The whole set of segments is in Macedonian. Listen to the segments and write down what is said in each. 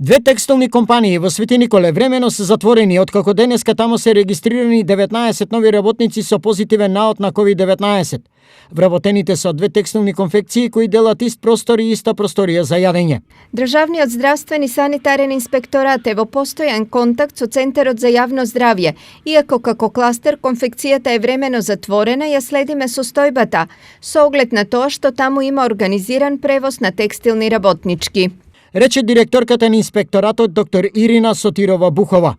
Две текстилни компании во Свети Николе времено се затворени, откако денеска тамо се регистрирани 19 нови работници со позитивен наод на COVID-19. Вработените се од две текстилни конфекции кои делат ист простор и иста просторија за јадење. Државниот здравствен и санитарен инспекторат е во постојан контакт со Центарот за јавно здравје. Иако како кластер конфекцијата е времено затворена, ја следиме состојбата, со оглед на тоа што таму има организиран превоз на текстилни работнички, Рече директорката на инспекторатот доктор Ирина Сотирова Бухова.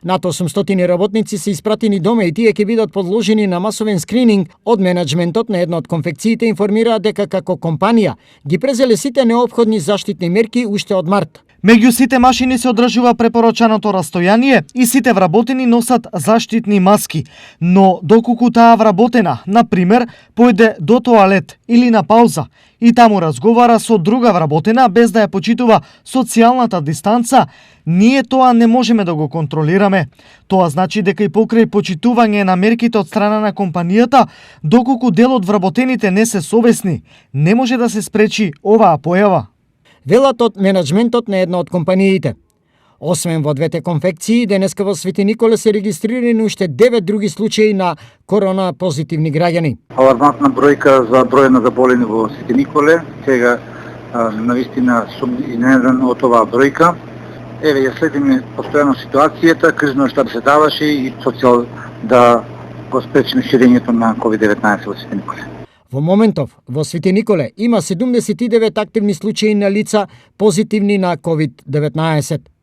Над 800 работници се испратени дома и тие ќе бидат подложени на масовен скрининг. Од менаџментот на една од конфекциите информираат дека како компанија ги презеле сите неопходни заштитни мерки уште од март. Меѓу сите машини се одржува препорачаното растојание и сите вработени носат заштитни маски, но доколку таа вработена, на пример, појде до тоалет или на пауза и таму разговара со друга вработена без да ја почитува социјалната дистанца, ние тоа не можеме да го контролираме. Тоа значи дека и покрај почитување на мерките од страна на компанијата, доколку дел од вработените не се совесни, не може да се спречи оваа појава. Велат од менаџментот на една од компаниите. Освен во двете конфекции, денеска во Свети Николе се регистрирани уште 9 други случаи на корона позитивни граѓани. Алармантна бројка за број на заболени во Свети Николе. Сега навистина сум изненадан од оваа бројка. Еве ја следиме постојано ситуацијата, кризно штаб се даваше и со цел да го спречиме ширењето на COVID-19 во Свети Николе. Во моментов, во Свети Николе има 79 активни случаи на лица позитивни на COVID-19.